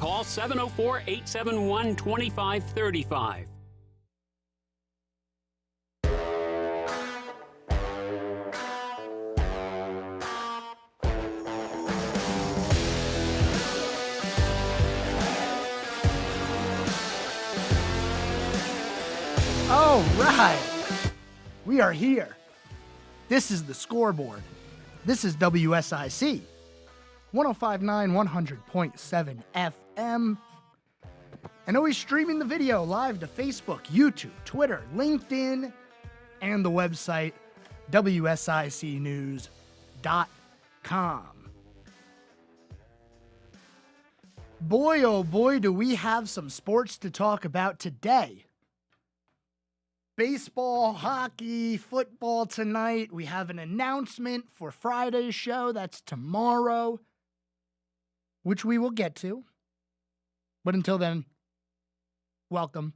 Call 704-871-2535. All right, we are here. This is the Scoreboard. This is WSIC 105.9, 100.7 FM. And always streaming the video live to Facebook, YouTube, Twitter, LinkedIn, and the website WSICnews.com. Boy, oh boy, do we have some sports to talk about today. Baseball, hockey, football tonight. We have an announcement for Friday's show. That's tomorrow, which we will get to. But until then, welcome.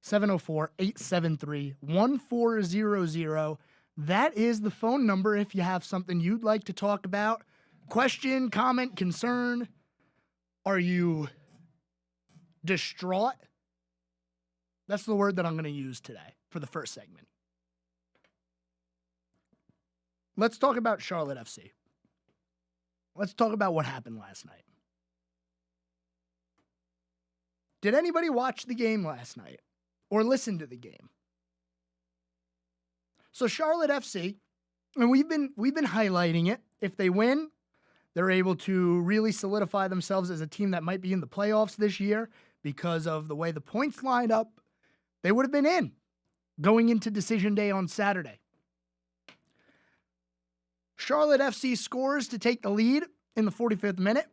704-873-1400. That is the phone number if you have something you'd like to talk about. Question, comment, concern. Are you distraught? That's the word that I'm going to use today for the first segment. Let's talk about Charlotte FC. Let's talk about what happened last night. Did anybody watch the game last night or listen to the game? So Charlotte FC, and we've been highlighting it. If they win, they're able to really solidify themselves as a team that might be in the playoffs this year because of the way the points lined up. They would have been in going into decision day on Saturday. Charlotte FC scores to take the lead in the 45th minute.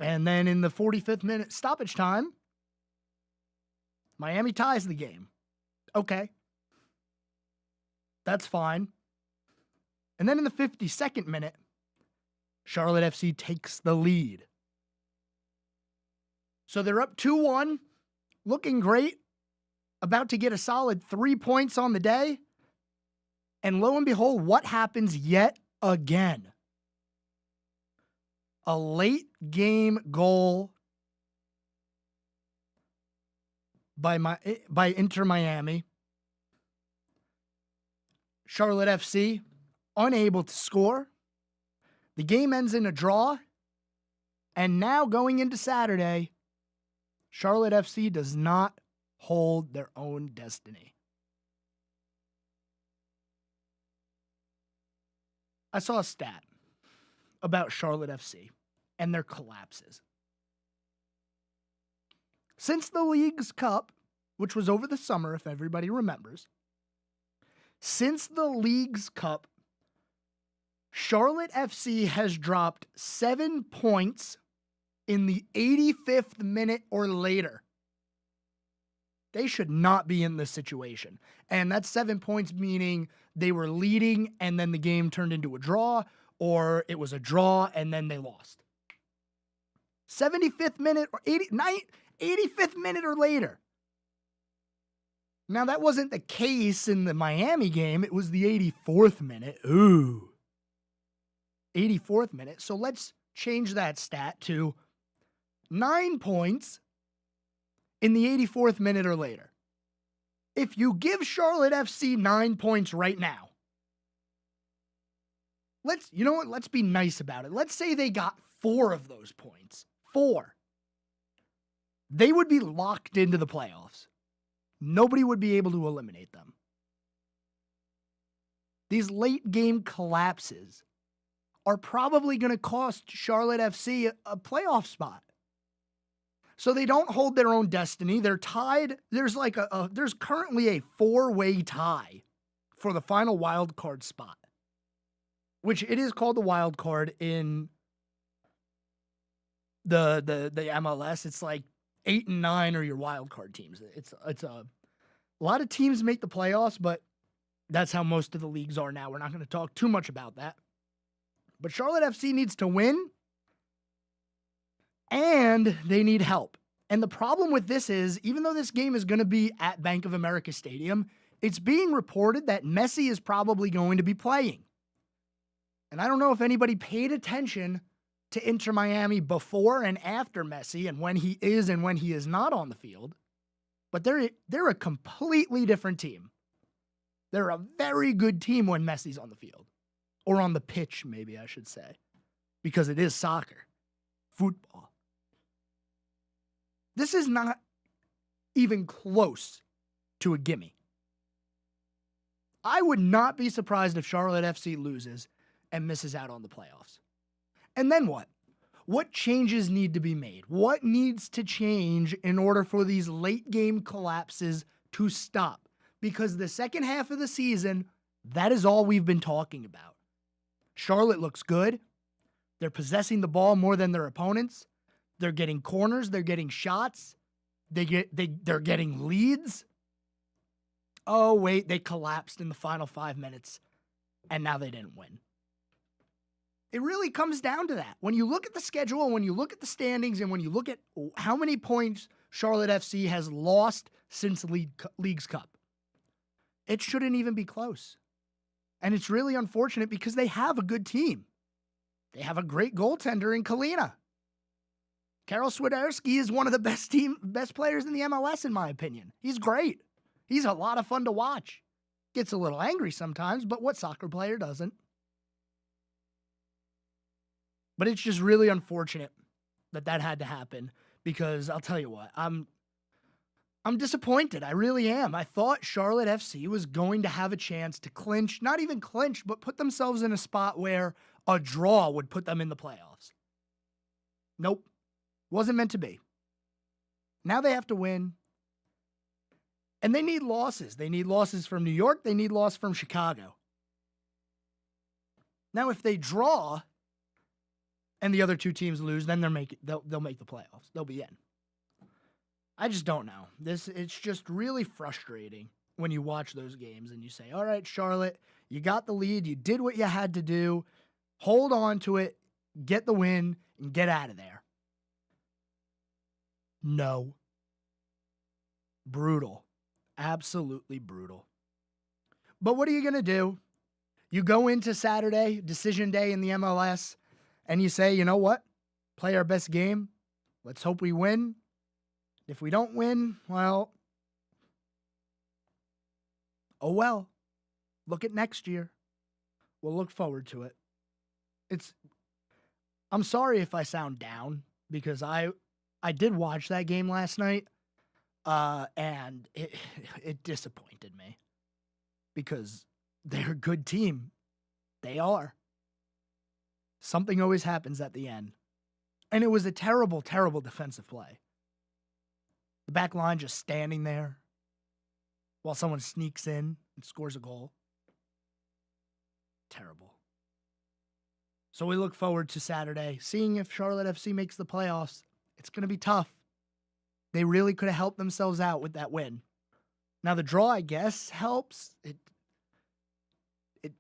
And then in the 45th minute stoppage time, Miami ties the game. Okay. That's fine. And then in the 52nd minute, Charlotte FC takes the lead. So they're up 2-1, looking great. About to get a solid 3 points on the day. And lo and behold, what happens yet again? A late game goal by Inter Miami. Charlotte FC unable to score. The game ends in a draw. And now going into Saturday, Charlotte FC does not hold their own destiny. I saw a stat about Charlotte FC and their collapses. Since the League's Cup, which was over the summer, if everybody remembers, since the League's Cup, Charlotte FC has dropped 7 points in the 85th minute or later. They should not be in this situation. And that's 7 points, meaning they were leading and then the game turned into a draw, or it was a draw and then they lost. 75th minute or 85th minute or later. Now, that wasn't the case in the Miami game. It was the 84th minute. Ooh. 84th minute. So let's change that stat to 9 points in the 84th minute or later. If you give Charlotte FC 9 points right now, let's be nice about it. Let's say they got 4 of those points. 4. They would be locked into the playoffs. Nobody would be able to eliminate them. These late game collapses are probably going to cost Charlotte FC a playoff spot. So they don't hold their own destiny. They're tied. There's there's currently a 4-way tie for the final wild card spot, which it is called the wild card in the MLS. It's like 8 and 9 are your wild card teams. It's a lot of teams make the playoffs, but that's how most of the leagues are now. We're not going to talk too much about that. But Charlotte FC needs to win. And they need help. And the problem with this is, even though this game is going to be at Bank of America Stadium, it's being reported that Messi is probably going to be playing. And I don't know if anybody paid attention to Inter Miami before and after Messi and when he is and when he is not on the field, but they're a completely different team. They're a very good team when Messi's on the field. Or on the pitch, maybe I should say. Because it is soccer. Football. This is not even close to a gimme. I would not be surprised if Charlotte FC loses and misses out on the playoffs. And then what? What changes need to be made? What needs to change in order for these late game collapses to stop? Because the second half of the season, that is all we've been talking about. Charlotte looks good. They're possessing the ball more than their opponents. They're getting corners. They're getting shots. They're getting leads. Oh, wait, they collapsed in the final 5 minutes, and now they didn't win. It really comes down to that. When you look at the schedule, when you look at the standings, and when you look at how many points Charlotte FC has lost since Leagues Cup, it shouldn't even be close. And it's really unfortunate because they have a good team. They have a great goaltender in Kalina. Karol Swiderski is one of the best players in the MLS, in my opinion. He's great. He's a lot of fun to watch. Gets a little angry sometimes, but what soccer player doesn't? But it's just really unfortunate that had to happen because I'll tell you what, I'm disappointed. I really am. I thought Charlotte FC was going to have a chance to clinch, not even clinch, but put themselves in a spot where a draw would put them in the playoffs. Nope. Wasn't meant to be. Now they have to win. And they need losses. They need losses from New York. They need loss from Chicago. Now, if they draw and the other two teams lose, then they'll make the playoffs. They'll be in. I just don't know. It's just really frustrating when you watch those games and you say, all right, Charlotte, you got the lead. You did what you had to do. Hold on to it. Get the win and get out of there. No. Brutal. Absolutely brutal. But what are you going to do? You go into Saturday, decision day in the MLS, and you say, you know what? Play our best game. Let's hope we win. If we don't win, well, oh well. Look at next year. We'll look forward to it. I'm sorry if I sound down because I did watch that game last night. And it disappointed me because they're a good team. They are. Something always happens at the end. And it was a terrible, terrible defensive play. The back line just standing there while someone sneaks in and scores a goal. Terrible. So we look forward to Saturday, seeing if Charlotte FC makes the playoffs. It's going to be tough. They really could have helped themselves out with that win. Now, the draw, I guess, helps. It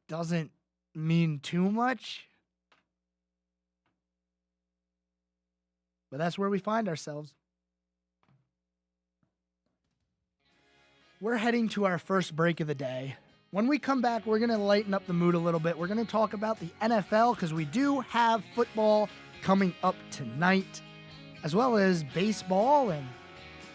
doesn't mean too much. But that's where we find ourselves. We're heading to our first break of the day. When we come back, we're going to lighten up the mood a little bit. We're going to talk about the NFL because we do have football coming up tonight, as well as baseball and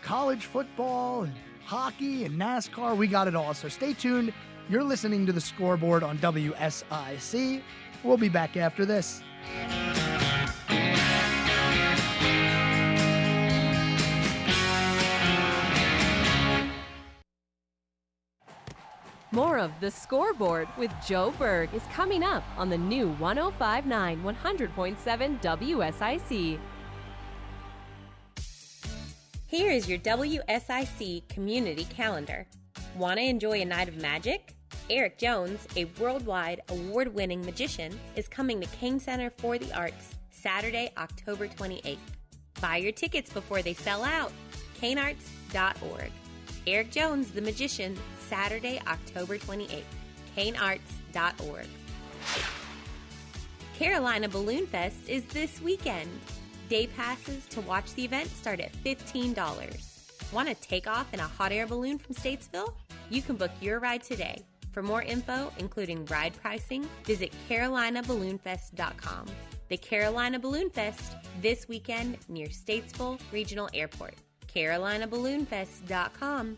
college football and hockey and NASCAR. We got it all. So stay tuned. You're listening to The Scoreboard on WSIC. We'll be back after this. More of The Scoreboard with Joe Berg is coming up on the new 105.9 100.7 WSIC. Here is your WSIC community calendar. Want to enjoy a night of magic? Eric Jones, a worldwide award-winning magician, is coming to Kane Center for the Arts Saturday, October 28th. Buy your tickets before they sell out. kanearts.org. Eric Jones, the magician, Saturday, October 28th. kanearts.org. Carolina Balloon Fest is this weekend. Day passes to watch the event start at $15. Want to take off in a hot air balloon from Statesville? You can book your ride today. For more info, including ride pricing, visit carolinaballoonfest.com. The Carolina Balloon Fest, this weekend near Statesville Regional Airport. CarolinaBalloonFest.com.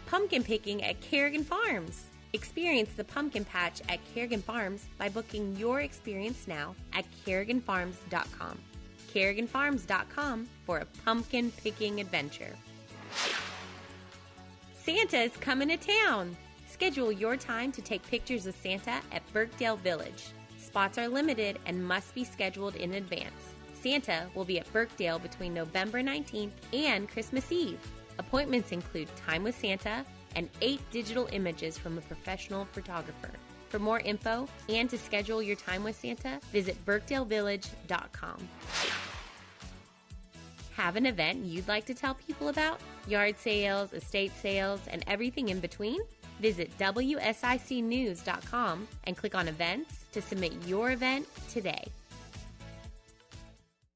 Pumpkin picking at Kerrigan Farms. Experience the pumpkin patch at Kerrigan Farms by booking your experience now at KerriganFarms.com. KerriganFarms.com for a pumpkin picking adventure. Santa's coming to town. Schedule your time to take pictures of Santa at Birkdale Village. Spots are limited and must be scheduled in advance. Santa will be at Birkdale between November 19th and Christmas Eve. Appointments include time with Santa and 8 digital images from a professional photographer. For more info and to schedule your time with Santa, visit birkdalevillage.com. Have an event you'd like to tell people about? Yard sales, estate sales, and everything in between? Visit WSICnews.com and click on events to submit your event today.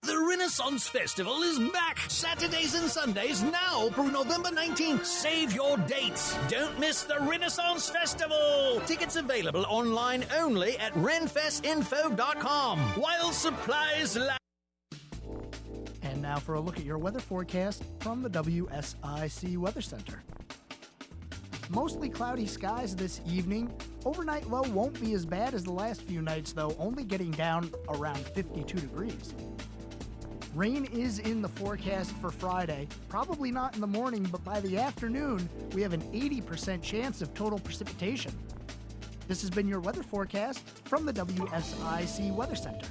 The Renaissance Festival is back! Saturdays and Sundays now through November 19th. Save your dates. Don't miss the Renaissance Festival. Tickets available online only at renfestinfo.com while supplies last. And now for a look at your weather forecast from the WSIC Weather Center. Mostly cloudy skies this evening. Overnight low won't be as bad as the last few nights, though, only getting down around 52 degrees. Rain is in the forecast for Friday. Probably not in the morning, but by the afternoon, we have an 80% chance of total precipitation. This has been your weather forecast from the WSIC Weather Center.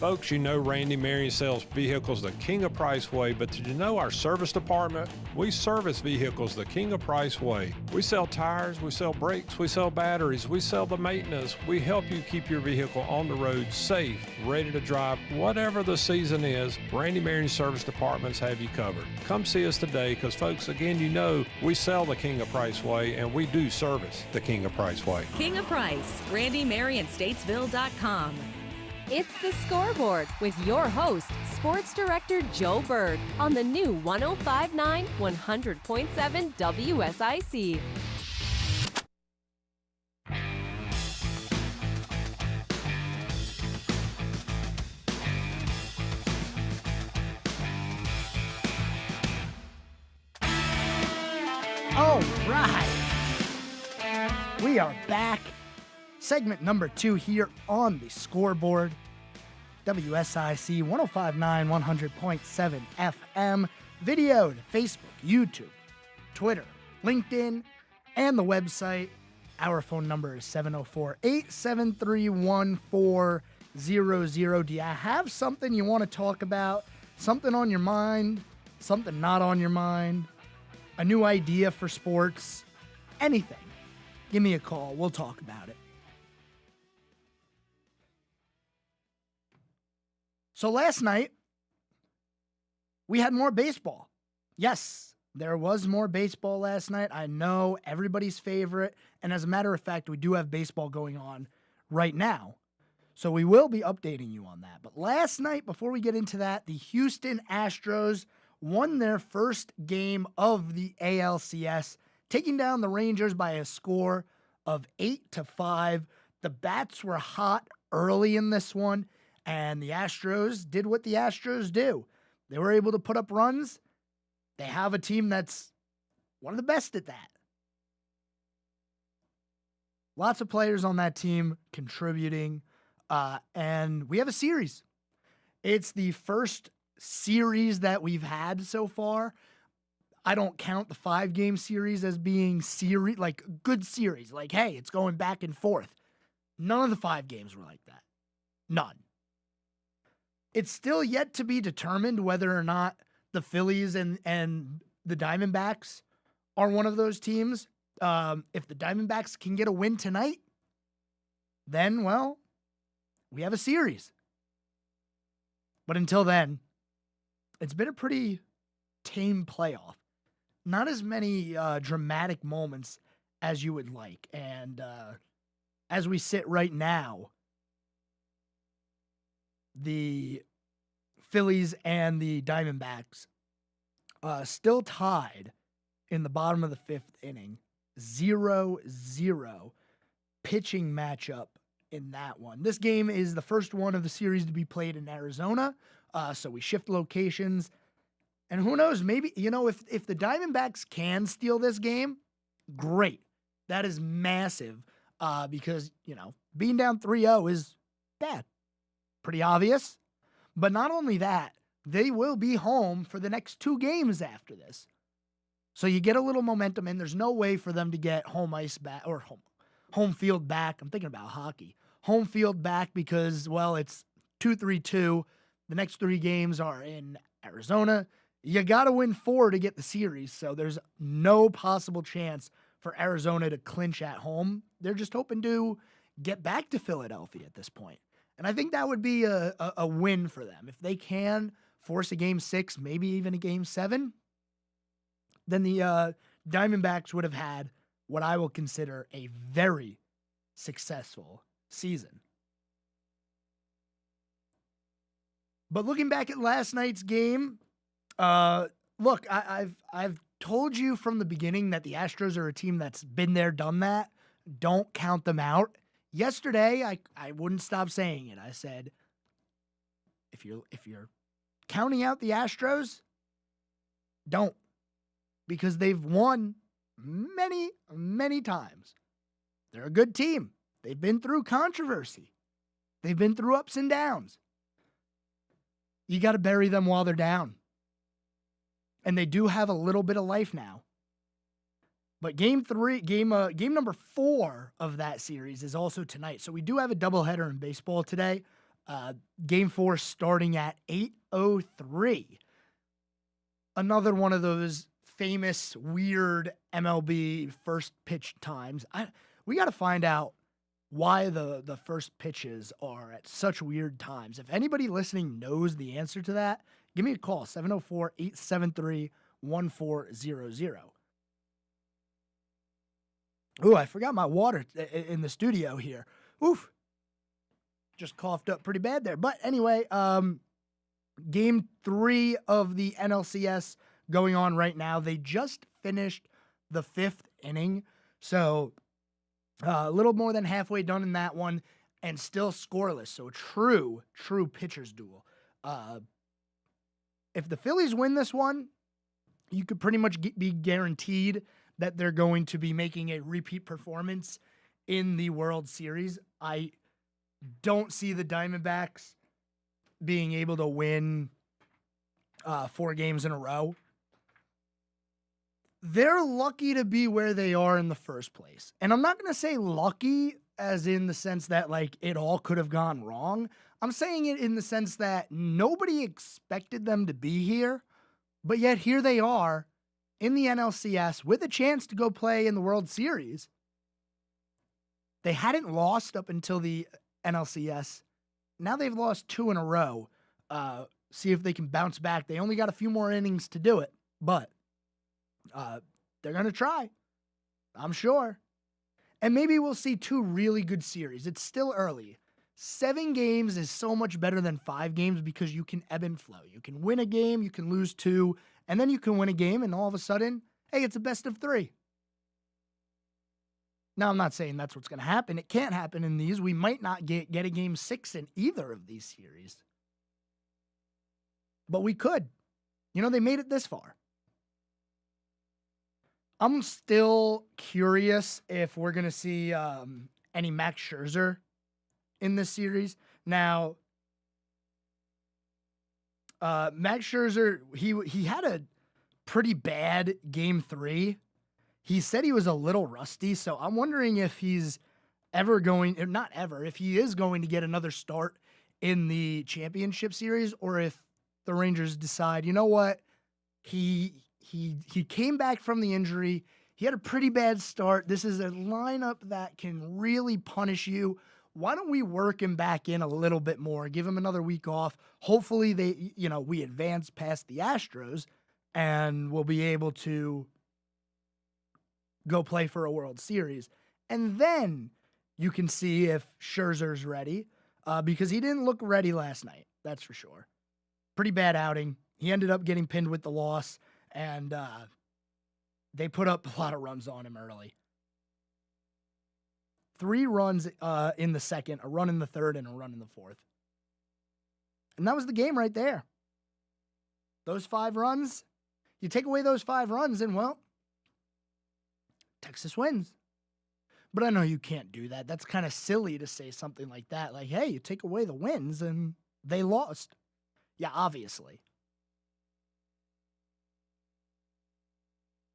Folks, you know Randy Marion sells vehicles the King of Price way, but did you know our service department? We service vehicles the King of Price way. We sell tires, we sell brakes, we sell batteries, we sell the maintenance. We help you keep your vehicle on the road safe, ready to drive, whatever the season is. Randy Marion service departments have you covered. Come see us today because, folks, again, you know we sell the King of Price way and we do service the King of Price way. King of Price, RandyMarionStatesville.com. It's the Scoreboard with your host, Sports Director Joe Berg, on the new 105.9 100.7 WSIC. All right. We are back. Segment number 2 here on the Scoreboard. WSIC 105.9 100.7 FM. Video to Facebook, YouTube, Twitter, LinkedIn, and the website. Our phone number is 704-873-1400. Do you have something you want to talk about? Something on your mind? Something not on your mind? A new idea for sports? Anything. Give me a call. We'll talk about it. So last night, we had more baseball. Yes, there was more baseball last night. I know, everybody's favorite. And as a matter of fact, we do have baseball going on right now. So we will be updating you on that. But last night, before we get into that, the Houston Astros won their first game of the ALCS, taking down the Rangers by a score of 8-5. The bats were hot early in this one. And the Astros did what the Astros do. They were able to put up runs. They have a team that's one of the best at that. Lots of players on that team contributing. And we have a series. It's the first series that we've had so far. I don't count the 5-game series as being like good series. Like, hey, it's going back and forth. None of the 5 games were like that. None. It's still yet to be determined whether or not the Phillies and the Diamondbacks are one of those teams. If the Diamondbacks can get a win tonight, then, well, we have a series. But until then, it's been a pretty tame playoff. Not as many dramatic moments as you would like. And as we sit right now, the Phillies and the Diamondbacks still tied in the bottom of the 5th inning, 0-0. pitching matchup in that one. This game is the first one of the series to be played in Arizona, so we shift locations. And who knows, maybe, if the Diamondbacks can steal this game, great. That is massive because, being down 3-0 is bad. Pretty obvious. But not only that, they will be home for the next 2 games after this. So you get a little momentum in. There's no way for them to get home ice back or home field back. I'm thinking about hockey. Home field back because, well, it's 2-3-2. The next 3 games are in Arizona. You got to win 4 to get the series. So there's no possible chance for Arizona to clinch at home. They're just hoping to get back to Philadelphia at this point. And I think that would be a win for them. If they can force a game 6, maybe even a game 7, then the Diamondbacks would have had what I will consider a very successful season. But looking back at last night's game, look, I've told you from the beginning that the Astros are a team that's been there, done that. Don't count them out. Yesterday, I wouldn't stop saying it. I said, if you're counting out the Astros, don't. Because they've won many, many times. They're a good team. They've been through controversy. They've been through ups and downs. You got to bury them while they're down. And they do have a little bit of life now. But game number 4 of that series is also tonight. So we do have a doubleheader in baseball today. Game 4 starting at 8:03. Another one of those famous, weird MLB first pitch times. We got to find out why the first pitches are at such weird times. If anybody listening knows the answer to that, give me a call, 704-873-1400. Ooh, I forgot my water in the studio here. Oof. Just coughed up pretty bad there. But anyway, game 3 of the NLCS going on right now. They just finished the 5th inning. So a little more than halfway done in that one and still scoreless. So true pitcher's duel. If the Phillies win this one, you could pretty much be guaranteed that they're going to be making a repeat performance in the World Series. I don't see the Diamondbacks being able to win 4 games in a row. They're lucky to be where they are in the first place. And I'm not going to say lucky as in the sense that, like, it all could have gone wrong. I'm saying it in the sense that nobody expected them to be here, but yet here they are in the NLCS with a chance to go play in the World Series. They hadn't lost up until the NLCS. Now they've lost 2 in a row. See if they can bounce back. They only got a few more innings to do it, but they're going to try, I'm sure. And maybe we'll see 2 really good series. It's still early. 7 games is so much better than 5 games because you can ebb and flow. You can win a game, you can lose 2, and then you can win a game, and all of a sudden, hey, it's a best of 3. Now, I'm not saying that's what's going to happen. It can't happen in these. We might not get a game 6 in either of these series. But we could. They made it this far. I'm still curious if we're going to see any Max Scherzer in this series. Now, Max Scherzer, he had a pretty bad game 3. He said he was a little rusty, so I'm wondering if he's if he is going to get another start in the championship series, or if the Rangers decide, you know what, he came back from the injury. He had a pretty bad start. This is a lineup that can really punish you. Why don't we work him back in a little bit more, give him another week off? Hopefully we advance past the Astros and we'll be able to go play for a World Series. And then you can see if Scherzer's ready because he didn't look ready last night. That's for sure. Pretty bad outing. He ended up getting pinned with the loss. And they put up a lot of runs on him early. 3 runs in the second, a run in the third, and a run in the fourth. And that was the game right there. Those 5 runs, you take away those 5 runs and, well, Texas wins. But I know you can't do that. That's kind of silly to say something like that. Like, hey, you take away the wins and they lost. Yeah, obviously.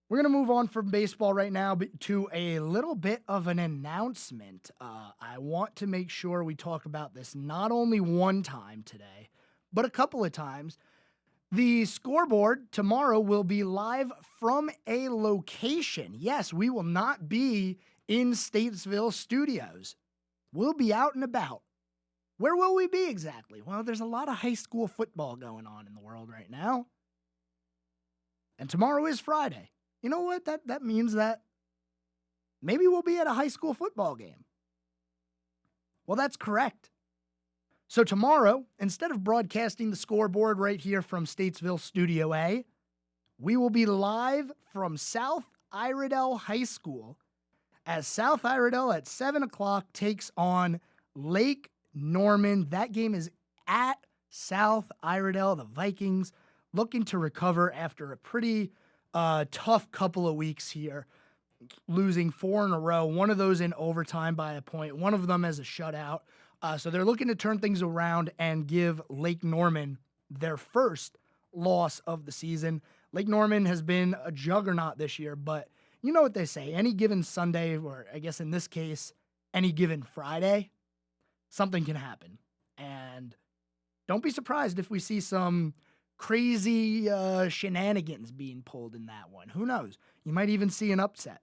We're going to move on from baseball right now to a little bit of an announcement. I want to make sure we talk about this not only one time today, but a couple of times. The Scoreboard tomorrow will be live from a location. Yes, we will not be in Statesville studios. We'll be out and about. Where will we be exactly? Well, there's a lot of high school football going on in the world right now. And tomorrow is Friday. You know what? That means that maybe we'll be at a high school football game. Well, that's correct. So tomorrow, instead of broadcasting the Scoreboard right here from Statesville Studio A, we will be live from South Iredell High School as South Iredell at 7 o'clock takes on Lake Norman. That game is at South Iredell. The Vikings looking to recover after a pretty tough couple of weeks here, losing 4 in a row, one of those in overtime by a point, one of them as a shutout. So they're looking to turn things around and give Lake Norman their first loss of the season. Lake Norman has been a juggernaut this year, but you know what they say, any given Sunday, or I guess in this case, any given Friday, something can happen. And don't be surprised if we see some crazy shenanigans being pulled in that one. Who knows? You might even see an upset.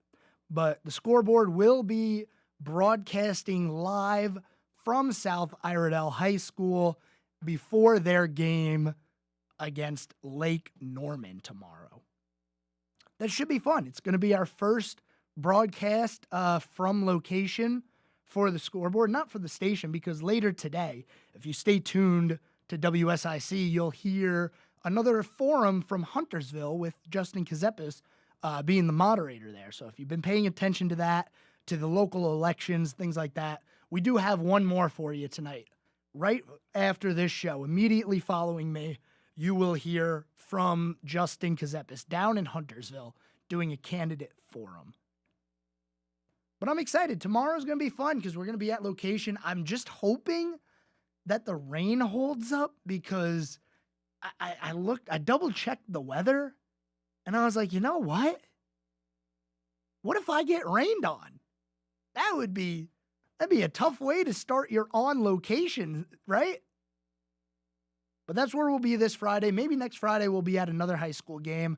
But the Scoreboard will be broadcasting live from South Iredell High School before their game against Lake Norman tomorrow. That should be fun. It's going to be our first broadcast from location for the Scoreboard, not for the station, because later today, if you stay tuned to WSIC, you'll hear another forum from Huntersville with Justin Kazepis being the moderator there. So if you've been paying attention to that, to the local elections, things like that, we do have one more for you tonight. Right after this show, immediately following me, you will hear from Justin Kazepis down in Huntersville doing a candidate forum. But I'm excited. Tomorrow's going to be fun because we're going to be at location. I'm just hoping that the rain holds up because I double-checked the weather, and I was like, you know what? What if I get rained on? That'd be a tough way to start your on location, right? But that's where we'll be this Friday. Maybe next Friday we'll be at another high school game.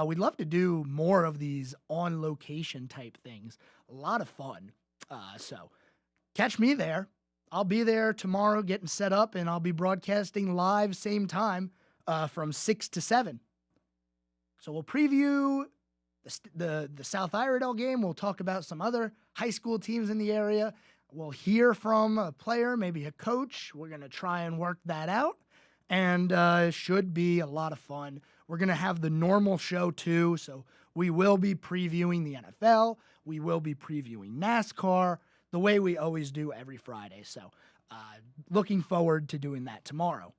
We'd love to do more of these on location type things. A lot of fun. So catch me there. I'll be there tomorrow getting set up, and I'll be broadcasting live same time from 6 to 7. So we'll preview the South Iredell game. We'll talk about some other high school teams in the area. We'll hear from a player, maybe a coach. We're going to try and work that out, and it should be a lot of fun. We're going to have the normal show too, so we will be previewing the NFL. We will be previewing NASCAR, the way we always do every Friday. So looking forward to doing that tomorrow.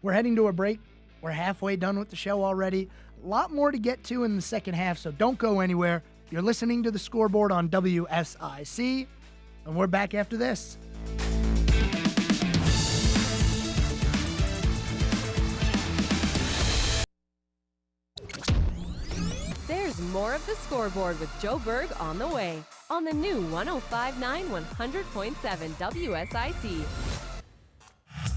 We're heading to a break. We're halfway done with the show already. A lot more to get to in the second half, so don't go anywhere. You're listening to the Scoreboard on WSIC, and we're back after this. There's more of the Scoreboard with Joe Berg on the way on the new 105.9 100.7 WSIC.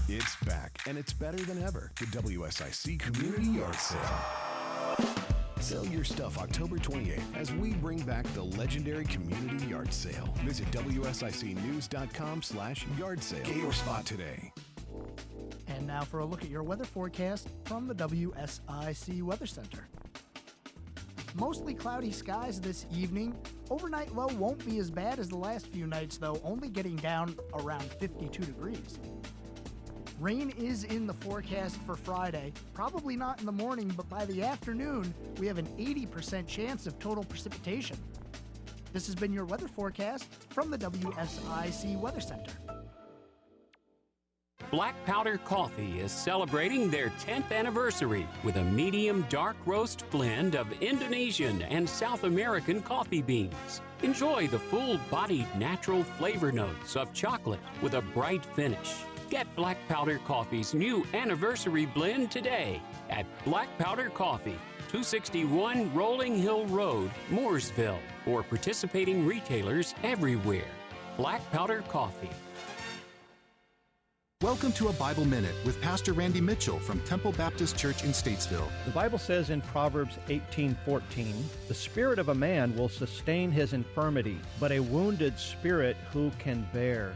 It's back, and it's better than ever. The WSIC Community Yard Sale. Sell your stuff October 28th as we bring back the legendary Community Yard Sale. Visit WSICnews.com/yard sale. Get your spot today. And now for a look at your weather forecast from the WSIC Weather Center. Mostly cloudy skies this evening. Overnight low won't be as bad as the last few nights, though, only getting down around 52 degrees. Rain is in the forecast for Friday. Probably not in the morning, but by the afternoon, we have an 80% chance of total precipitation. This has been your weather forecast from the WSIC Weather Center. Black Powder Coffee is celebrating their 10th anniversary with a medium dark roast blend of Indonesian and South American coffee beans. Enjoy the full-bodied natural flavor notes of chocolate with a bright finish. Get Black Powder Coffee's new anniversary blend today at Black Powder Coffee, 261 Rolling Hill Road, Mooresville, or participating retailers everywhere. Black Powder Coffee. Welcome to a Bible Minute with Pastor Randy Mitchell from Temple Baptist Church in Statesville. The Bible says in Proverbs 18:14, "The spirit of a man will sustain his infirmity, but a wounded spirit who can bear?"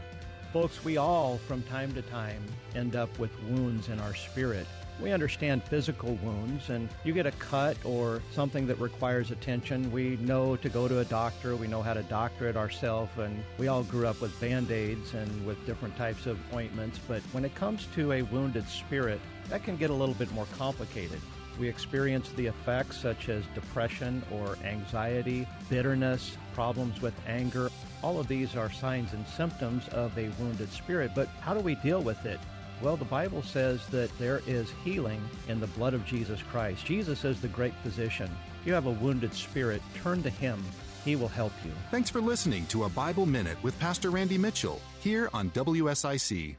Folks, we all, from time to time, end up with wounds in our spirit. We understand physical wounds, and you get a cut or something that requires attention. We know to go to a doctor. We know how to doctor it ourselves, and we all grew up with Band-Aids and with different types of ointments. But when it comes to a wounded spirit, that can get a little bit more complicated. We experience the effects such as depression or anxiety, bitterness, problems with anger. All of these are signs and symptoms of a wounded spirit. But how do we deal with it? Well, the Bible says that there is healing in the blood of Jesus Christ. Jesus is the great physician. If you have a wounded spirit, turn to Him. He will help you. Thanks for listening to a Bible Minute with Pastor Randy Mitchell here on WSIC.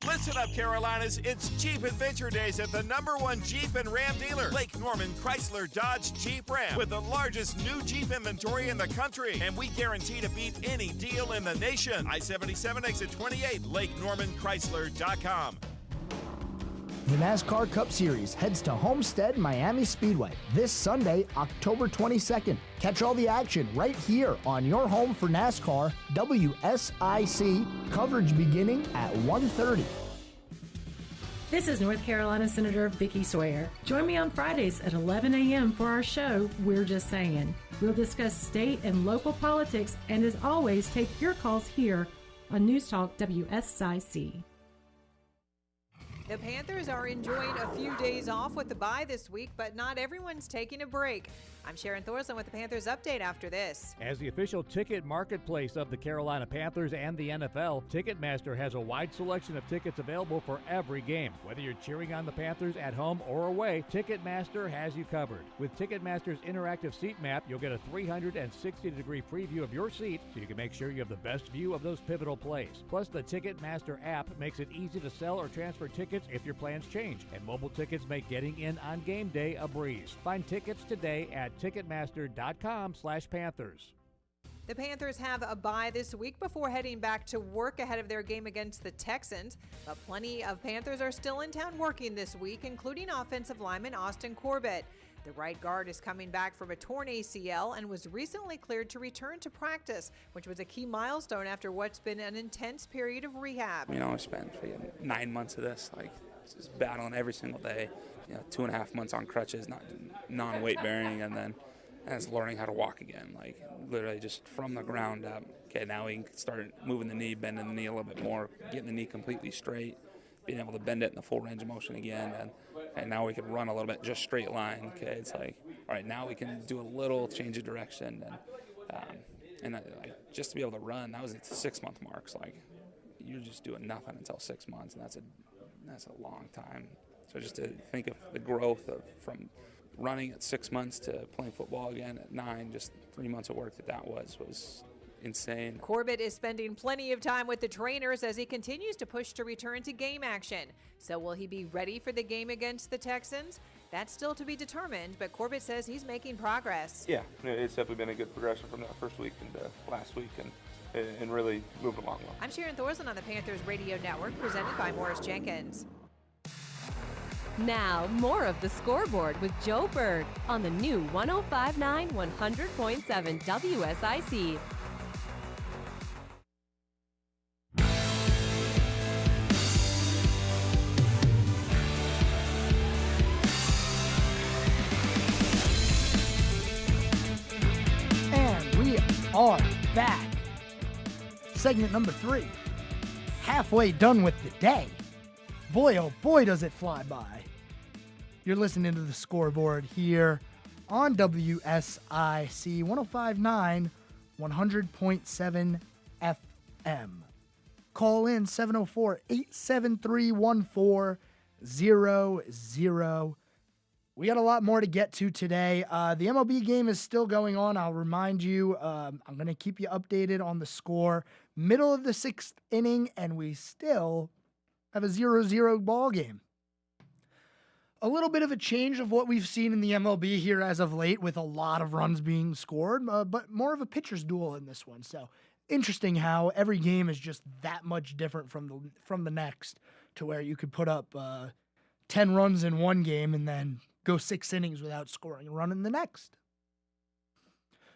Listen up, Carolinas. It's Jeep Adventure Days at the #1 Jeep and Ram dealer, Lake Norman Chrysler Dodge Jeep Ram, with the largest new Jeep inventory in the country. And we guarantee to beat any deal in the nation. I-77 exit 28, LakeNormanChrysler.com. The NASCAR Cup Series heads to Homestead Miami Speedway this Sunday, October 22nd. Catch all the action right here on your home for NASCAR, WSIC, coverage beginning at 1:30. This is North Carolina Senator Vicki Sawyer. Join me on Fridays at 11 a.m. for our show, We're Just Saying. We'll discuss state and local politics, and as always, take your calls here on News Talk WSIC. The Panthers are enjoying a few days off with the bye this week, but not everyone's taking a break. I'm Sharon Thorson with the Panthers Update after this. As the official ticket marketplace of the Carolina Panthers and the NFL, Ticketmaster has a wide selection of tickets available for every game. Whether you're cheering on the Panthers at home or away, Ticketmaster has you covered. With Ticketmaster's interactive seat map, you'll get a 360-degree preview of your seat so you can make sure you have the best view of those pivotal plays. Plus, the Ticketmaster app makes it easy to sell or transfer tickets if your plans change, and mobile tickets make getting in on game day a breeze. Find tickets today at Ticketmaster.com/Panthers. The Panthers have a bye this week before heading back to work ahead of their game against the Texans. But plenty of Panthers are still in town working this week, including offensive lineman Austin Corbett. The right guard is coming back from a torn ACL and was recently cleared to return to practice, which was a key milestone after what's been an intense period of rehab. I spent 9 months of this, just battling every single day. 2.5 months on crutches, non-weight bearing, and then as learning how to walk again, literally just from the ground up. Okay, now we can start moving the knee, bending the knee a little bit more, getting the knee completely straight, being able to bend it in the full range of motion again, and now we can run a little bit just straight line. Okay, it's all right, now we can do a little change of direction, and just to be able to run, that was at the 6-month mark. So you're just doing nothing until 6 months, and that's a long time. So just to think of the growth from running at 6 months to playing football again at 9, just 3 months of work that was insane. Corbett is spending plenty of time with the trainers as he continues to push to return to game action. So will he be ready for the game against the Texans? That's still to be determined, but Corbett says he's making progress. Yeah, it's definitely been a good progression from that first week into last week and really moved along well. I'm Sharon Thorson on the Panthers Radio Network, presented by Morris Jenkins. Now, more of the Scoreboard with Joe Berg on the new 105.9 100.7 WSIC. And we are back. Segment number 3. Halfway done with the day. Boy, oh boy, does it fly by. You're listening to the Scoreboard here on WSIC 105.9 100.7 FM. Call in 704-873-1400. We got a lot more to get to today. The MLB game is still going on. I'll remind you, I'm going to keep you updated on the score. Middle of the 6th inning, and we still have a 0-0 ball game. A little bit of a change of what we've seen in the MLB here as of late, with a lot of runs being scored, but more of a pitcher's duel in this one. So interesting how every game is just that much different from the next, to where you could put up 10 runs in one game and then go 6 innings without scoring a run in the next.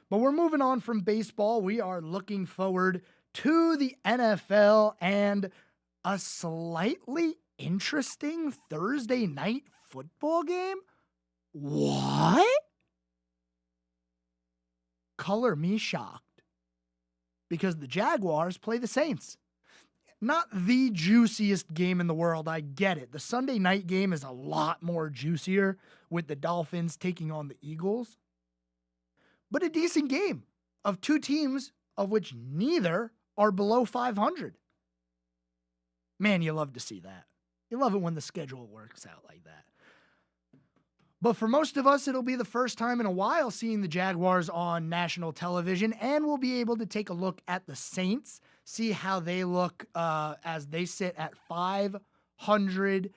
But we're moving on from baseball. We are looking forward to the NFL and a slightly interesting Thursday night football game. What? Color me shocked. Because the Jaguars play the Saints. Not the juiciest game in the world, I get it. The Sunday night game is a lot more juicier, with the Dolphins taking on the Eagles. But a decent game of two teams of which neither are below 500. Man, you love to see that. You love it when the schedule works out like that. But for most of us, it'll be the first time in a while seeing the Jaguars on national television, and we'll be able to take a look at the Saints, see how they look as they sit at 500.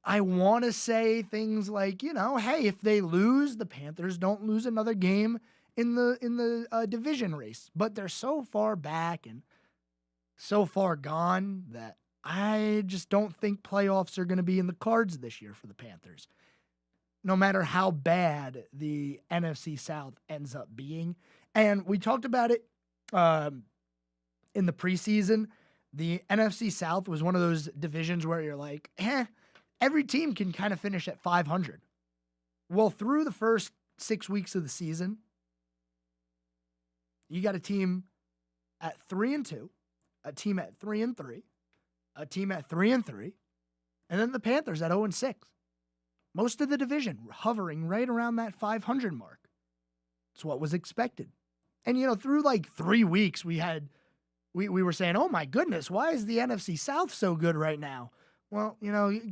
I want to say things like, hey, if they lose, the Panthers don't lose another game in the division race. But they're so far back and so far gone that I just don't think playoffs are going to be in the cards this year for the Panthers, no matter how bad the NFC South ends up being. And we talked about it in the preseason. The NFC South was one of those divisions where you're like, every team can kind of finish at 500. Well, through the first 6 weeks of the season, you got a team at 3-2, a team at 3-3, a team at 3-3, and then the Panthers at 0-6. Most of the division hovering right around that 500 mark. It's what was expected. And, through like 3 weeks, we were saying, oh my goodness, why is the NFC South so good right now? Well,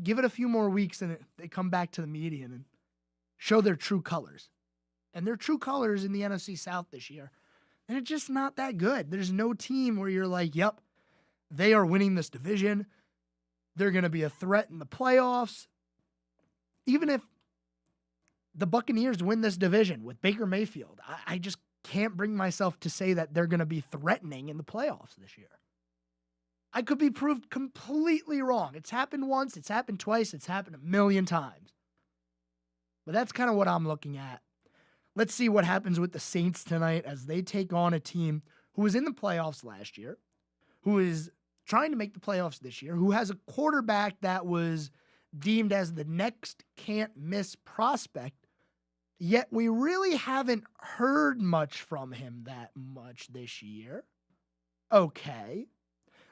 give it a few more weeks and they come back to the median and show their true colors. And their true colors in the NFC South this year, and it's just not that good. There's no team where you're like, yep, they are winning this division. They're going to be a threat in the playoffs. Even if the Buccaneers win this division with Baker Mayfield, I just can't bring myself to say that they're going to be threatening in the playoffs this year. I could be proved completely wrong. It's happened once, it's happened twice, it's happened a million times. But that's kind of what I'm looking at. Let's see what happens with the Saints tonight as they take on a team who was in the playoffs last year, who is trying to make the playoffs this year, who has a quarterback that was deemed as the next can't-miss prospect, yet we really haven't heard much from him that much this year. Okay.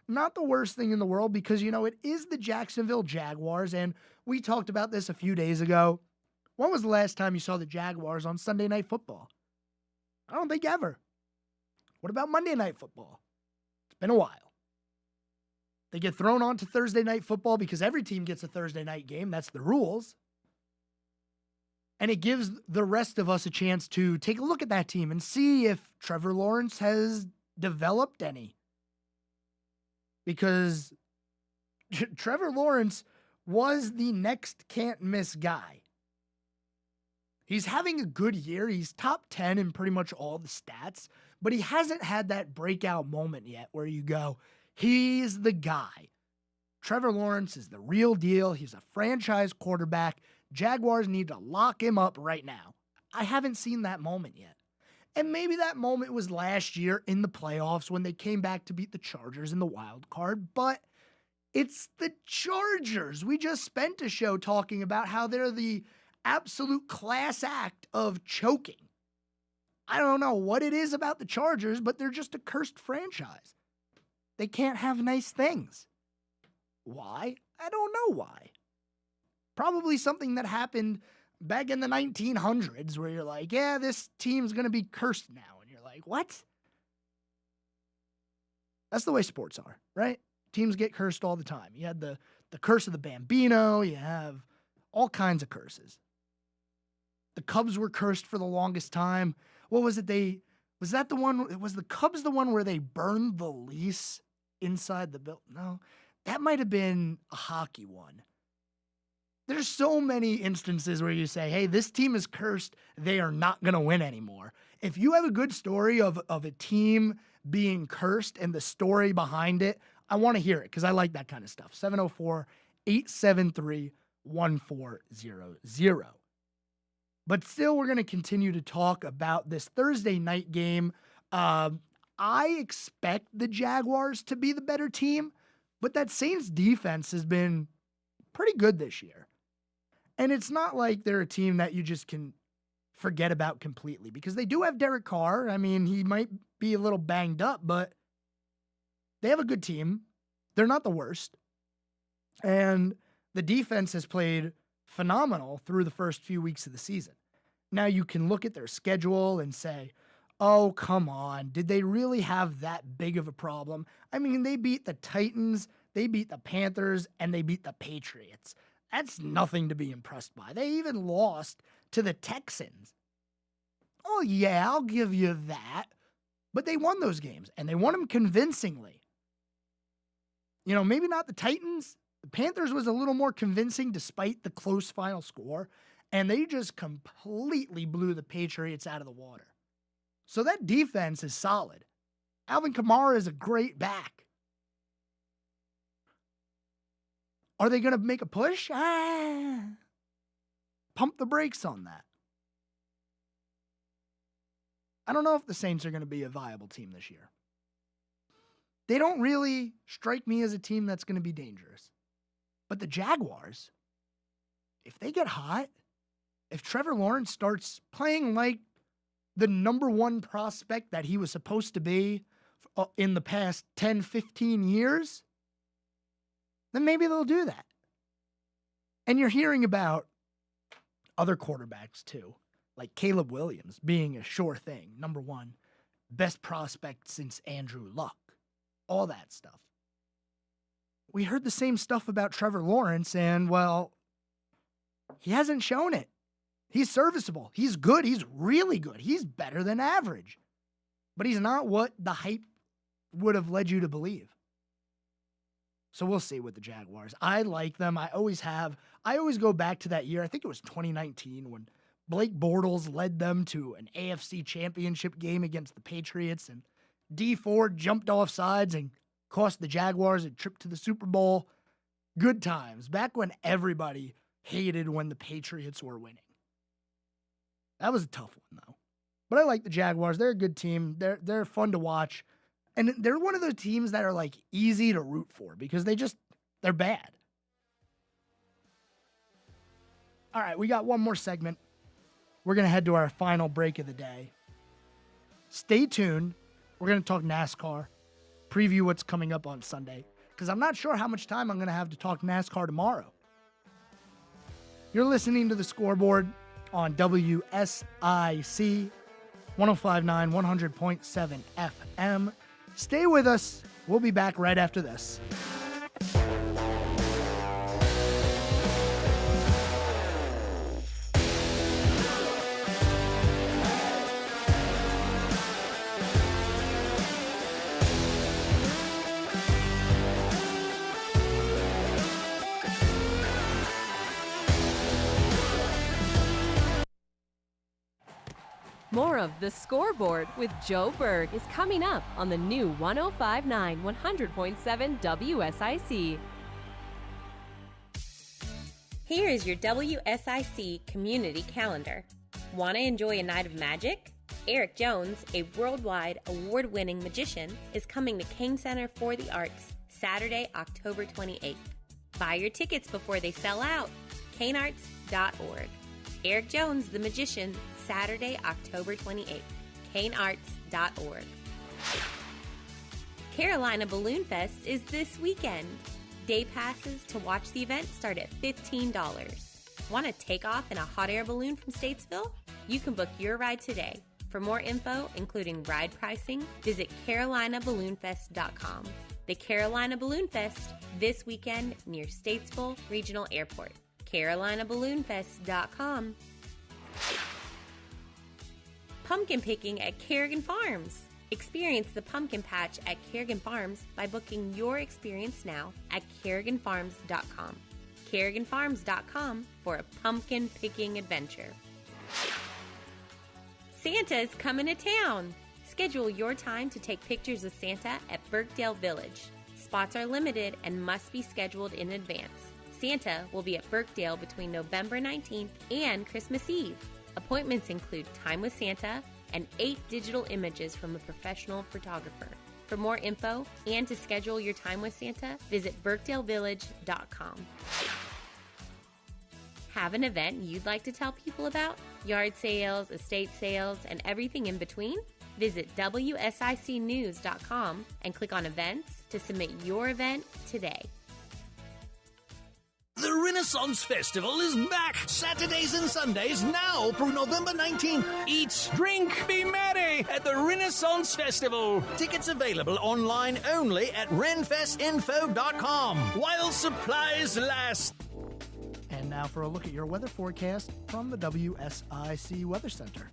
Not the worst thing in the world because, it is the Jacksonville Jaguars, and we talked about this a few days ago. When was the last time you saw the Jaguars on Sunday Night Football? I don't think ever. What about Monday Night Football? It's been a while. They get thrown onto Thursday Night Football because every team gets a Thursday night game. That's the rules. And it gives the rest of us a chance to take a look at that team and see if Trevor Lawrence has developed any. Because Trevor Lawrence was the next can't-miss guy. He's having a good year. He's top 10 in pretty much all the stats, but he hasn't had that breakout moment yet where you go, he's the guy. Trevor Lawrence is the real deal. He's a franchise quarterback. Jaguars need to lock him up right now. I haven't seen that moment yet. And maybe that moment was last year in the playoffs when they came back to beat the Chargers in the wild card, but it's the Chargers. We just spent a show talking about how they're the absolute class act of choking. I don't know what it is about the Chargers, but they're just a cursed franchise. They can't have nice things. Why? I don't know why. Probably something that happened back in the 1900s where you're like, yeah, this team's going to be cursed now. And you're like, what? That's the way sports are, right? Teams get cursed all the time. You had the curse of the Bambino. You have all kinds of curses. The Cubs were cursed for the longest time. What was it? Was the Cubs the one where they burned the lease inside the building? No, that might have been a hockey one. There's so many instances where you say, hey, this team is cursed. They are not going to win anymore. If you have a good story of a team being cursed and the story behind it, I want to hear it because I like that kind of stuff. 704-873-1400. But still, we're going to continue to talk about this Thursday night game. I expect the Jaguars to be the better team, but that Saints defense has been pretty good this year. And it's not like they're a team that you just can forget about completely because they do have Derek Carr. I mean, he might be a little banged up, but they have a good team. They're not the worst. And the defense has played phenomenal through the first few weeks of the season. Now you can look at their schedule and say, oh, come on. Did they really have that big of a problem? I mean, they beat the Titans, they beat the Panthers, and they beat the Patriots. That's nothing to be impressed by. They even lost to the Texans. Oh, yeah, I'll give you that. But they won those games, and they won them convincingly. You know, maybe not the Titans. The Panthers was a little more convincing despite the close final score, and they just completely blew the Patriots out of the water. So that defense is solid. Alvin Kamara is a great back. Are they going to make a push? Pump the brakes on that. I don't know if the Saints are going to be a viable team this year. They don't really strike me as a team that's going to be dangerous. But the Jaguars, if they get hot, if Trevor Lawrence starts playing like the number one prospect that he was supposed to be in the past 10, 15 years, then maybe they'll do that. And you're hearing about other quarterbacks too, like Caleb Williams being a sure thing, number one, best prospect since Andrew Luck, all that stuff. We heard the same stuff about Trevor Lawrence, and, well, he hasn't shown it. He's serviceable. He's good. He's really good. He's better than average. But he's not what the hype would have led you to believe. So we'll see with the Jaguars. I like them. I always have. I always go back to that year. I think it was 2019 when Blake Bortles led them to an AFC championship game against the Patriots, and Dee Ford jumped off sides and cost the Jaguars a trip to the Super Bowl. Good times. Back when everybody hated when the Patriots were winning. That was a tough one, though. But I like the Jaguars. They're a good team. They're fun to watch. And they're one of those teams that are, like, easy to root for because they're bad. All right, we got one more segment. We're going to head to our final break of the day. Stay tuned. We're going to talk NASCAR, preview what's coming up on Sunday, because I'm not sure how much time I'm going to have to talk NASCAR tomorrow. You're listening to The Scoreboard on WSIC 105.9, 100.7 FM. Stay with us. We'll be back right after this. More of The Scoreboard with Joe Berg is coming up on the new 105.9, 100.7 WSIC. Here is your WSIC community calendar. Want to enjoy a night of magic? Eric Jones, a worldwide award-winning magician, is coming to King Center for the Arts Saturday, October 28th. Buy your tickets before they sell out. canearts.org. Eric Jones, the magician, Saturday, October 28th. canearts.org. Carolina Balloon Fest is this weekend. Day passes to watch the event start at $15. Want to take off in a hot air balloon from Statesville? You can book your ride today. For more info, including ride pricing, visit CarolinaBalloonFest.com. The Carolina Balloon Fest, this weekend near Statesville Regional Airport. CarolinaBalloonFest.com. Pumpkin picking at Kerrigan Farms. Experience the pumpkin patch at Kerrigan Farms by booking your experience now at KerriganFarms.com. KerriganFarms.com for a pumpkin picking adventure. Santa's coming to town. Schedule your time to take pictures of Santa at Birkdale Village. Spots are limited and must be scheduled in advance. Santa will be at Birkdale between November 19th and Christmas Eve. Appointments include time with Santa and 8 digital images from a professional photographer. For more info and to schedule your time with Santa, visit BirkdaleVillage.com. Have an event you'd like to tell people about? Yard sales, estate sales, and everything in between? Visit WSICnews.com and click on Events to submit your event today. The Renaissance Festival is back Saturdays and Sundays now through November 19th. Eat, drink, be merry at the Renaissance Festival. Tickets available online only at renfestinfo.com while supplies last. And now for a look at your weather forecast from the WSIC Weather Center.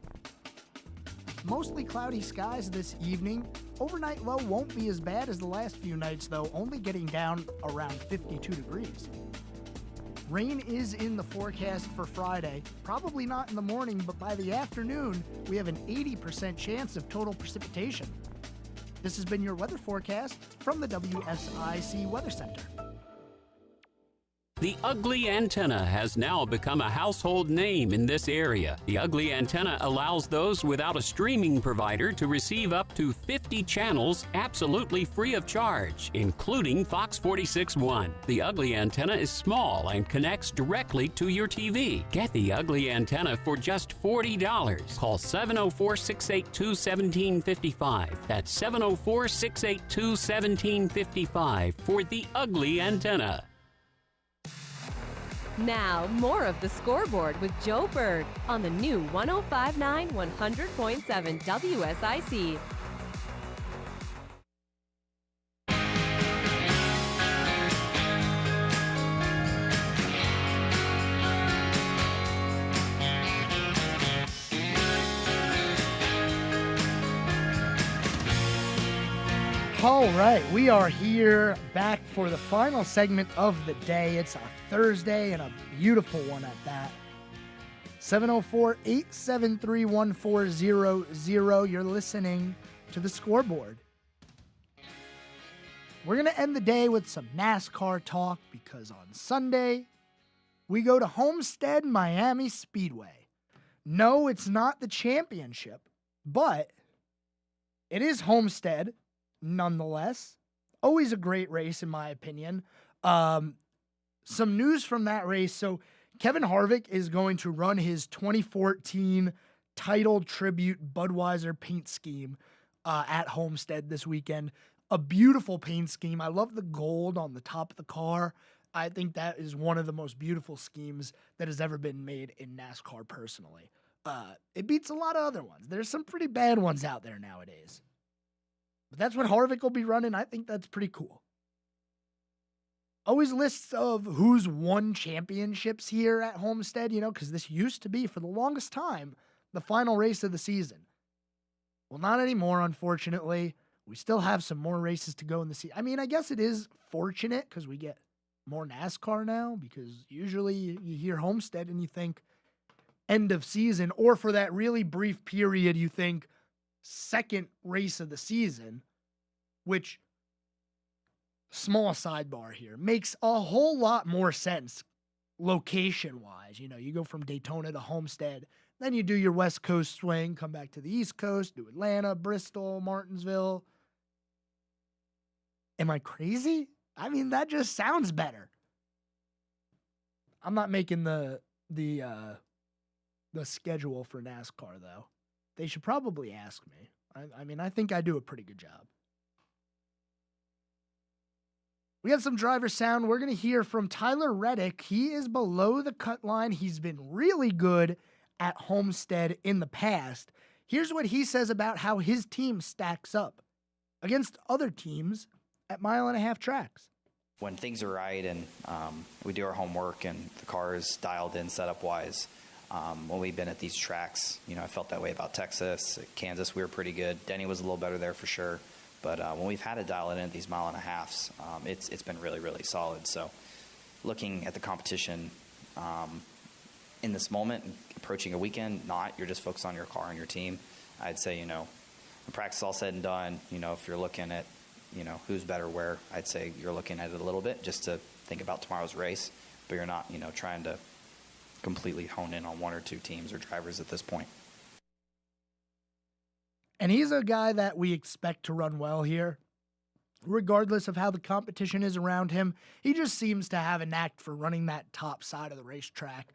Mostly cloudy skies this evening. Overnight low won't be as bad as the last few nights, though, only getting down around 52 degrees. Rain is in the forecast for Friday. Probably not in the morning, but by the afternoon, we have an 80% chance of total precipitation. This has been your weather forecast from the WSIC Weather Center. The Ugly Antenna has now become a household name in this area. The Ugly Antenna allows those without a streaming provider to receive up to 50 channels absolutely free of charge, including Fox 46.1. The Ugly Antenna is small and connects directly to your TV. Get the Ugly Antenna for just $40. Call 704-682-1755. That's 704-682-1755 for the Ugly Antenna. Now, more of the Scoreboard with Joe Berg on the new 105.9 100.7 WSIC. All right, we are here back for the final segment of the day. It's a Thursday and a beautiful one at that. 704-873-1400. You're listening to the Scoreboard. We're going to end the day with some NASCAR talk because on Sunday, we go to Homestead Miami Speedway. No, it's not the championship, but it is Homestead. Nonetheless, always a great race in my opinion. Some news from that race. So Kevin Harvick is going to run his 2014 titled tribute Budweiser paint scheme at Homestead this weekend. A beautiful paint scheme. I love the gold on the top of the car. I think that is one of the most beautiful schemes that has ever been made in NASCAR personally. It beats a lot of other ones. There's some pretty bad ones out there nowadays. But that's what Harvick will be running. I think that's pretty cool. Always lists of who's won championships here at Homestead, you know, because this used to be, for the longest time, the final race of the season. Well, not anymore, unfortunately. We still have some more races to go in the season. I mean, I guess it is fortunate because we get more NASCAR now, because usually you hear Homestead and you think end of season, or for that really brief period, you think second race of the season, which, small sidebar here, makes a whole lot more sense location-wise. You know, you go from Daytona to Homestead, then you do your West Coast swing, come back to the East Coast, do Atlanta, Bristol, Martinsville. Am I crazy? I mean, that just sounds better. I'm not making the schedule for NASCAR, though. They should probably ask me. I mean, I think I do a pretty good job. We got some driver sound. We're going to hear from Tyler Reddick. He is below the cut line. He's been really good at Homestead in the past. Here's what he says about how his team stacks up against other teams at mile-and-a-half tracks. When things are right and we do our homework and the car is dialed in setup-wise, when we've been at these tracks, I felt that way about Texas. At Kansas, we were pretty good. Denny was a little better there for sure. But when we've had to dial it in at these mile-and-a-halves, it's been really, really solid. So looking at the competition in this moment, approaching a weekend, you're just focused on your car and your team. I'd say, when practice is all said and done, if you're looking at, who's better where, I'd say you're looking at it a little bit just to think about tomorrow's race, but you're not, trying to completely hone in on one or two teams or drivers at this point. And he's a guy that we expect to run well here. Regardless of how the competition is around him, he just seems to have a knack for running that top side of the racetrack,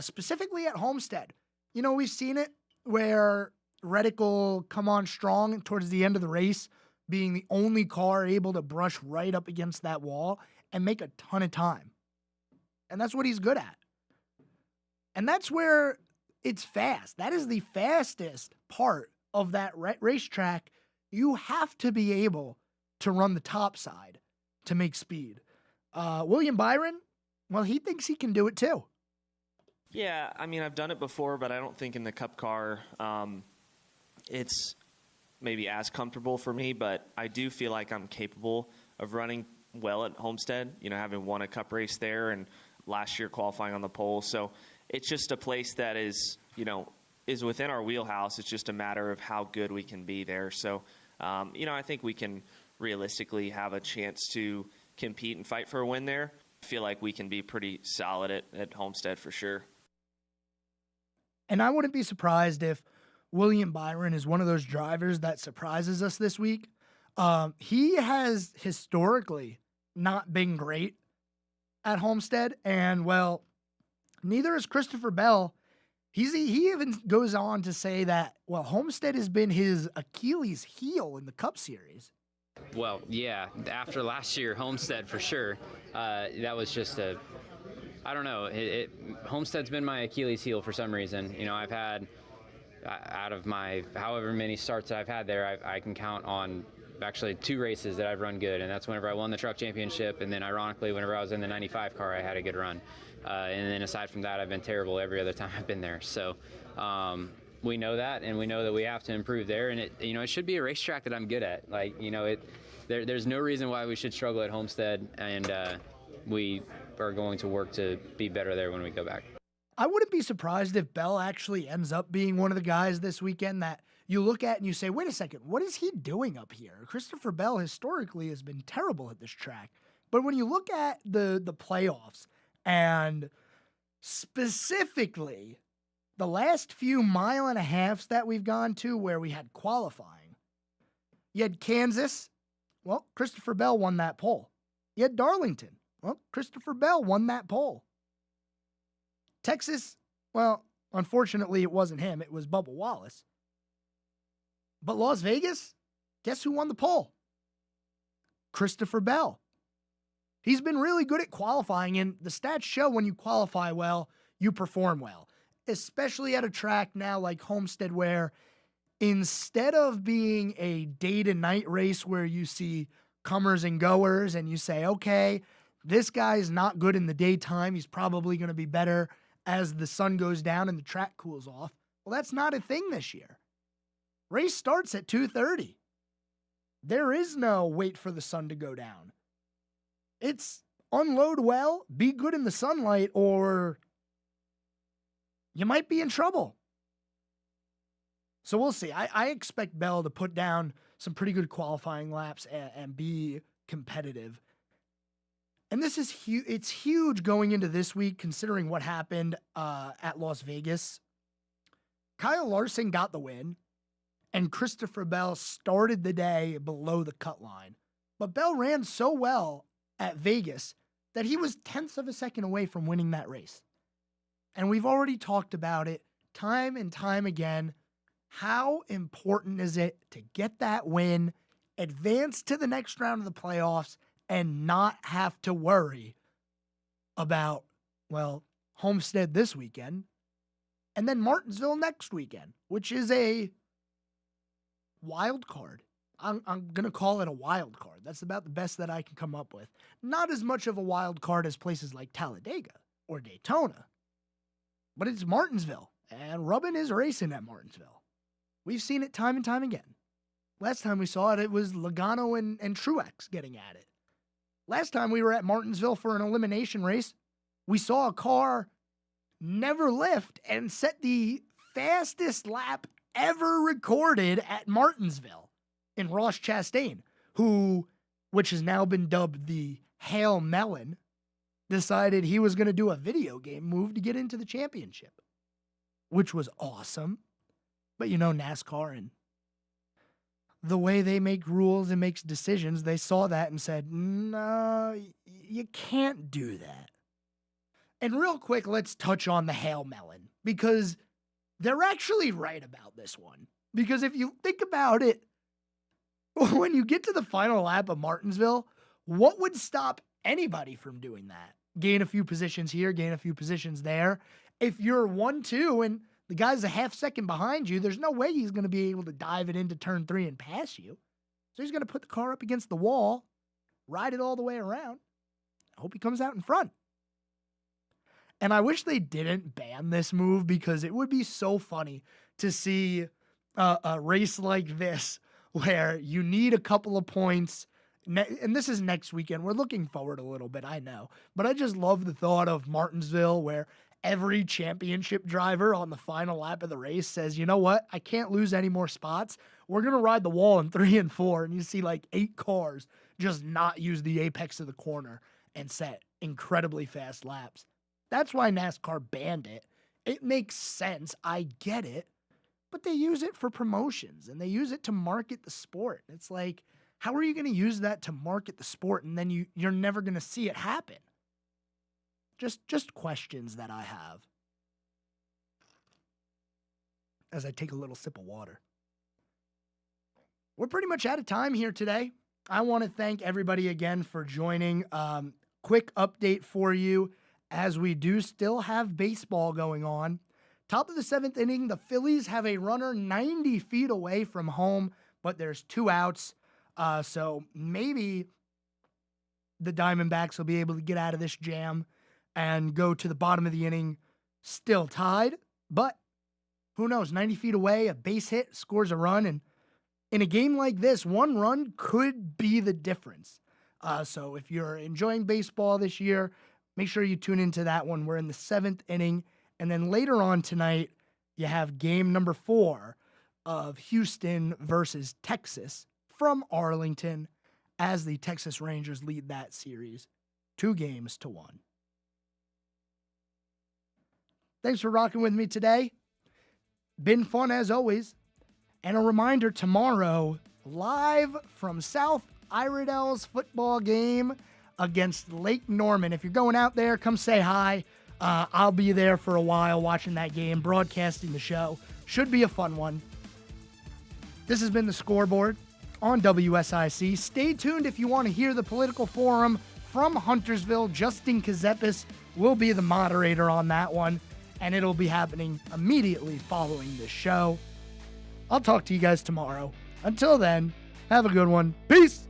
specifically at Homestead. We've seen it where Reddick will come on strong towards the end of the race, being the only car able to brush right up against that wall and make a ton of time. And that's what he's good at. And that's where it's fast. That is the fastest part of that racetrack. You have to be able to run the top side to make speed. William Byron, well, he thinks he can do it too. Yeah, I've done it before, but I don't think in the Cup car it's maybe as comfortable for me, but I do feel like I'm capable of running well at Homestead, having won a Cup race there and last year qualifying on the pole. So it's just a place that is within our wheelhouse. It's just a matter of how good we can be there. So, I think we can realistically have a chance to compete and fight for a win there. I feel like we can be pretty solid at Homestead for sure. And I wouldn't be surprised if William Byron is one of those drivers that surprises us this week. He has historically not been great at Homestead, and, well, neither is Christopher Bell. He even goes on to say that, well, Homestead has been his Achilles heel in the Cup Series. Well, yeah, after last year, Homestead for sure. That was just I don't know. Homestead's been my Achilles heel for some reason. I've had, out of my however many starts that I've had there, I can count on actually 2 races that I've run good, and that's whenever I won the truck championship, and then ironically, whenever I was in the 95 car, I had a good run. And then aside from that, I've been terrible every other time I've been there. So we know that, and we know that we have to improve there. And it should be a racetrack that I'm good at. There's no reason why we should struggle at Homestead, and we are going to work to be better there when we go back. I wouldn't be surprised if Bell actually ends up being one of the guys this weekend that you look at and you say, wait a second, what is he doing up here? Christopher Bell historically has been terrible at this track. But when you look at the playoffs, and specifically the last few mile-and-a-halves that we've gone to where we had qualifying, you had Kansas, well, Christopher Bell won that pole. You had Darlington, well, Christopher Bell won that pole. Texas, well, unfortunately it wasn't him, it was Bubba Wallace. But Las Vegas, guess who won the pole? Christopher Bell. He's been really good at qualifying, and the stats show when you qualify well, you perform well, especially at a track now like Homestead where instead of being a day-to-night race where you see comers and goers and you say, okay, this guy's not good in the daytime, he's probably going to be better as the sun goes down and the track cools off. Well, that's not a thing this year. Race starts at 2:30. There is no wait for the sun to go down. It's unload well, be good in the sunlight, or you might be in trouble. So we'll see. I expect Bell to put down some pretty good qualifying laps and be competitive. And this is huge. It's huge going into this week, considering what happened at Las Vegas. Kyle Larson got the win, and Christopher Bell started the day below the cut line. But Bell ran so well at Vegas that he was tenths of a second away from winning that race. And we've already talked about it time and time again. How important is it to get that win, advance to the next round of the playoffs, and not have to worry about, well, Homestead this weekend and then Martinsville next weekend, which is a wild card. I'm going to call it a wild card. That's about the best that I can come up with. Not as much of a wild card as places like Talladega or Daytona, but it's Martinsville, and Rubbin is racing at Martinsville. We've seen it time and time again. Last time we saw it, it was Logano and Truex getting at it. Last time we were at Martinsville for an elimination race, we saw a car never lift and set the fastest lap ever recorded at Martinsville in Ross Chastain, which has now been dubbed the Hail Melon, decided he was going to do a video game move to get into the championship, which was awesome. But NASCAR and the way they make rules and makes decisions, they saw that and said, no, you can't do that. And real quick, let's touch on the Hail Melon, because they're actually right about this one. Because if you think about it, when you get to the final lap of Martinsville, what would stop anybody from doing that? Gain a few positions here, gain a few positions there. If you're 1-2 and the guy's a half second behind you, there's no way he's going to be able to dive it into turn 3 and pass you. So he's going to put the car up against the wall, ride it all the way around. I hope he comes out in front. And I wish they didn't ban this move, because it would be so funny to see a race like this where you need a couple of points. And this is next weekend. We're looking forward a little bit, I know. But I just love the thought of Martinsville, where every championship driver on the final lap of the race says, you know what? I can't lose any more spots. We're going to ride the wall in 3 and 4. And you see like 8 cars just not use the apex of the corner and set incredibly fast laps. That's why NASCAR banned it. It makes sense. I get it. But they use it for promotions and they use it to market the sport. It's like, how are you going to use that to market the sport and then you're never going to see it happen? Just questions that I have as I take a little sip of water. We're pretty much out of time here today. I want to thank everybody again for joining. Quick update for you, as we do still have baseball going on. Top of the 7th inning, the Phillies have a runner 90 feet away from home, but there's 2 outs. So maybe the Diamondbacks will be able to get out of this jam and go to the bottom of the inning still tied. But who knows? 90 feet away, a base hit, scores a run. And in a game like this, 1 run could be the difference. So if you're enjoying baseball this year, make sure you tune into that one. We're in the 7th inning. And then later on tonight, you have game number 4 of Houston versus Texas from Arlington, as the Texas Rangers lead that series 2-1. Thanks for rocking with me today. Been fun as always. And a reminder, tomorrow, live from South Iredell's football game against Lake Norman. If you're going out there, come say hi. I'll be there for a while watching that game, broadcasting the show. Should be a fun one. This has been The Scoreboard on WSIC. Stay tuned if you want to hear the political forum from Huntersville. Justin Kazepis will be the moderator on that one, and it'll be happening immediately following this show. I'll talk to you guys tomorrow. Until then, have a good one. Peace!